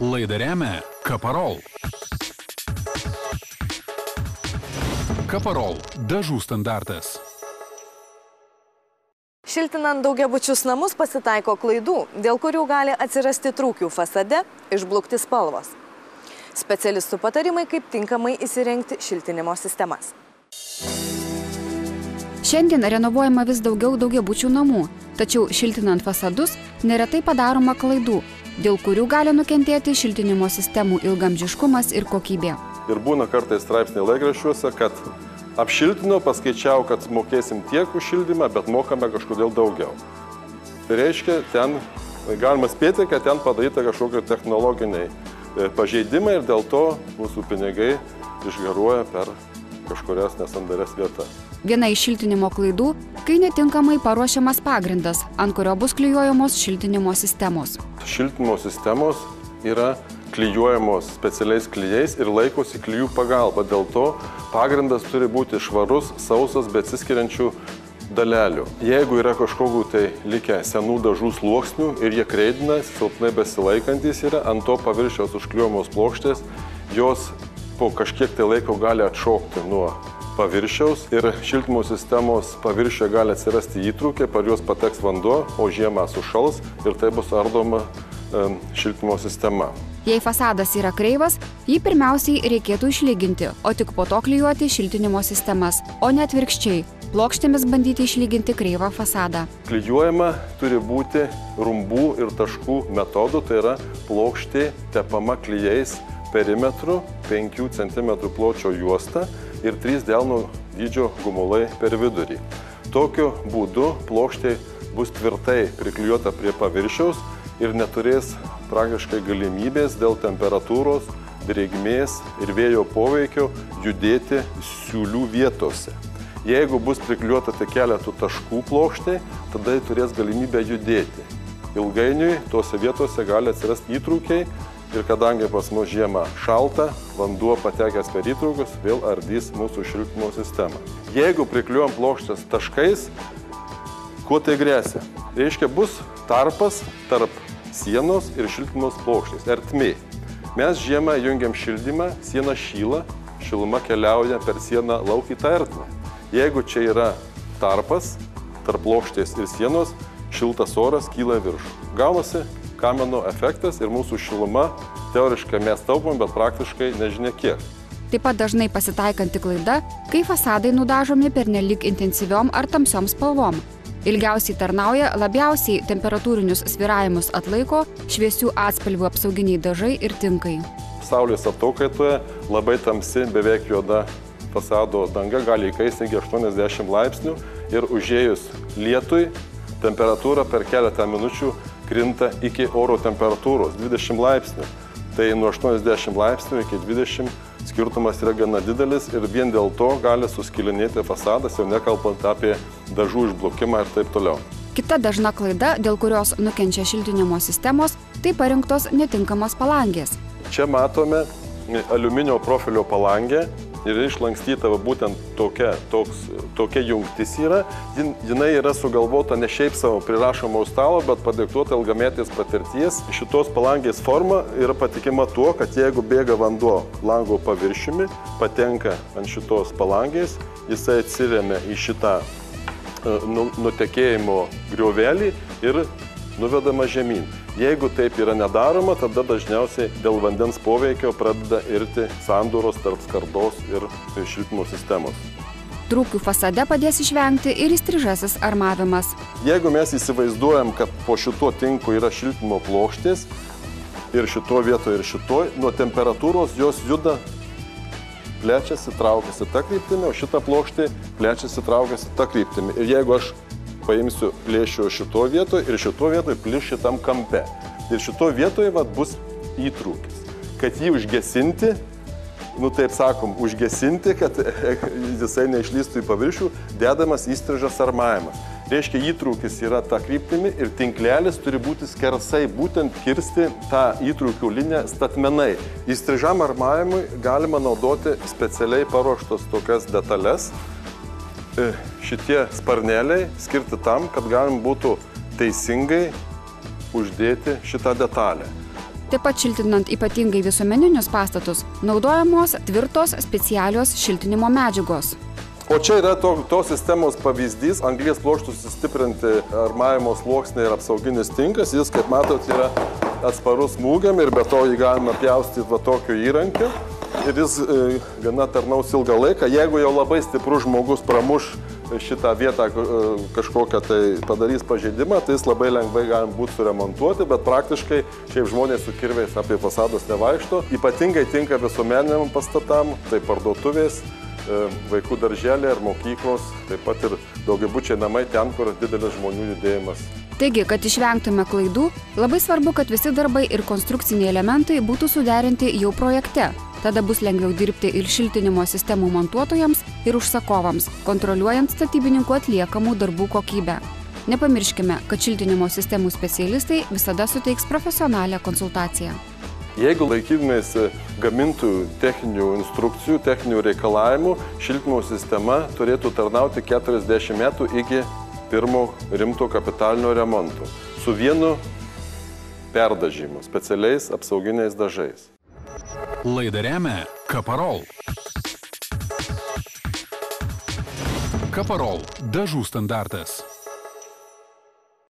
Laidą remia Kaparol. Kaparol – dažų standartas. Šiltinant daugiabučius namus pasitaiko klaidų, dėl kurių gali atsirasti trūkių fasade, išblukti spalvos. Specialistų patarimai, kaip tinkamai įsirengti šiltinimo sistemas. Šiandien renovuojama vis daugiau daugiabučių namų, tačiau šiltinant fasadus neretai padaroma klaidų, dėl kurių gali nukentėti šiltinimo sistemų ilgamžiškumas ir kokybė. Ir būna kartais straipsniai laikraščiuose, kad apšiltino, paskaičiau, kad mokėsim tiek už šildymą, bet mokame kažkodėl daugiau. Tai reiškia, ten galima spėti, kad ten padaryta kažkokie technologiniai pažeidimai ir dėl to mūsų pinigai išgaruoja per kažkurias nesandarias vietas. Viena iš šiltinimo klaidų, kai netinkamai paruošiamas pagrindas, ant kurio bus klijuojamos šiltinimo sistemos. Šiltinimo sistemos yra klijuojamos specialiais klijais ir laikosi klijų pagalba. Dėl to pagrindas turi būti švarus, sausas, be atsiskiriančių dalelių. Jeigu yra kažkokių tai likę senų dažų sluoksnių ir jie kreidina, silpnai besilaikantis yra, ant to paviršiaus užklijuojamos plokštės, jos po kažkiek tai laiko gali atšokti nuo paviršiaus ir šiltinimo sistemos paviršioje gali atsirasti įtrūkiai, per juos pateks vanduo, o žiemą sušals ir tai bus ardoma šiltinimo sistema. Jei fasadas yra kreivas, jį pirmiausiai reikėtų išlyginti, o tik po to klijuoti šiltinimo sistemas, o ne atvirkščiai, plokštėmis bandyti išlyginti kreivą fasadą. Klijuojama turi būti rumbų ir taškų metodu, tai yra plokštė tepama klijais perimetru 5 cm pločio juosta ir 3 delno dydžio gumulai per vidurį. Tokiu būdu plokštė bus tvirtai priklijuota prie paviršiaus ir neturės praktiškai galimybės dėl temperatūros, drėgmės ir vėjo poveikio judėti siūlių vietose. Jeigu bus priklijuota tik keletų taškų plokštė, tada turės galimybę judėti. Ilgainiui tose vietose gali atsirasti įtrūkiai ir kadangi pas mus žiemą šalta, vanduo patekęs per įtrūkius vėl ardys mūsų šiltinimo sistemą. Jeigu priklijuojam plokštės taškais, kuo tai grėsia? Reiškia, bus tarpas tarp sienos ir šiltinimo plokštės, ertmė. Mes žiemą jungiam šildymą, siena šyla, šiluma keliauja per sieną lauk į tą ertmę. Jeigu čia yra tarpas tarp plokštės ir sienos, šiltas oras kyla viršų. Gaunasi kamino efektas ir mūsų šiluma teoriškai mes taupom, bet praktiškai nežinia kiek. Taip pat dažnai pasitaikanti klaida, kai fasadai nudažomi pernelyg intensyviom ar tamsiom spalvom. Ilgiausiai tarnauja, labiausiai temperatūrinius svyravimus atlaiko šviesių atspalvių apsauginiai dažai ir tinkai. Saulės atokaitoje labai tamsi, beveik juoda fasado danga gali įkaisti iki 80 laipsnių ir užėjus lietui temperatūra per keletą minučių krinta iki oro temperatūros 20 laipsnių. Tai nuo 80 laipsnių iki 20 skirtumas yra gana didelis ir vien dėl to gali suskilinėti fasadas, jau nekalbant apie dažų išblukimą ir taip toliau. Kita dažna klaida, dėl kurios nukenčia šiltinimo sistemos, tai parinktos netinkamos palangės. Čia matome aliuminio profilio palangę ir išlankstyta būtent tokia jungtis yra. Jinai yra sugalvota ne šiaip savo prirašoma už stalo, bet padiktuota ilgametės patirties. Šitos palangės forma yra patikima tuo, kad jeigu bėga vanduo lango paviršiumi, patenka ant šitos palangės, jisai atsiremia į šitą nutekėjimo griovelį ir nuvedama žemyn. Jeigu taip yra nedaroma, tada dažniausiai dėl vandens poveikio pradeda irti sandūros tarp skardos ir šiltinimo sistemos. Trūkių fasade padės išvengti ir įstrižasis armavimas. Jeigu mes įsivaizduojam, kad po šituo tinku yra šiltinimo plokštės ir šito vietoje ir šitoj, nuo temperatūros jos juda, plečiasi, traukiasi tą kryptimį, o šita plokštė plečiasi, traukiasi tą kryptimį. Ir jeigu aš paimsiu plėšiu šito vietoje ir šito vietoje plyš šitam kampe. Ir šito vietoje bus įtrūkis. Kad jį užgesinti, taip sakom, užgesinti, kad jisai neišlystų į paviršių, dedamas įstrižas armavimas. Reiškia, įtrūkis yra ta kryptimi ir tinklelis turi būti skersai, būtent kirsti tą įtrūkių liniją statmenai. Įstrižam armavimui galima naudoti specialiai paruoštos tokias detalės. Šitie sparneliai skirti tam, kad galim būtų teisingai uždėti šitą detalę. taip pat šiltinant ypatingai visuomeninius pastatus, naudojamos tvirtos specialios šiltinimo medžiagos. O čia yra tos sistemos pavyzdys, anglies pluoštus sustiprinti armavimo sluoksniai ir apsauginis tinkas. Jis, kaip matot, yra atsparus smūgiam ir be to jį galima pjaustyti va tokiu įrankiu. Ir jis gana tarnaus ilgą laiką. Jeigu jau labai stiprus žmogus pramuš šitą vietą kažkokią tai padarys pažeidimą, tai jis labai lengvai gali būti suremontuoti, bet praktiškai šiaip žmonės su kirviais apie fasadus nevaikšto. Ypatingai tinka visuomeniniam pastatam, tai parduotuvės, vaikų darželiai ar mokyklos, taip pat ir daugiabučiai namai ten, kur didelis žmonių judėjimas. Taigi, kad išvengtume klaidų, labai svarbu, kad visi darbai ir konstrukciniai elementai būtų suderinti jau projekte. Tada bus lengviau dirbti ir šiltinimo sistemų montuotojams ir užsakovams, kontroliuojant statybininkų atliekamų darbų kokybę. Nepamirškime, kad šiltinimo sistemų specialistai visada suteiks profesionalią konsultaciją. Jeigu laikydamės gamintojų techninių instrukcijų, techninių reikalavimų, šiltinimo sistema turėtų tarnauti 40 metų iki pirmo rimto kapitalinio remonto su vienu perdažymu, specialiais apsauginiais dažais. Laidą remia Kaparol. Kaparol – dažų standartas.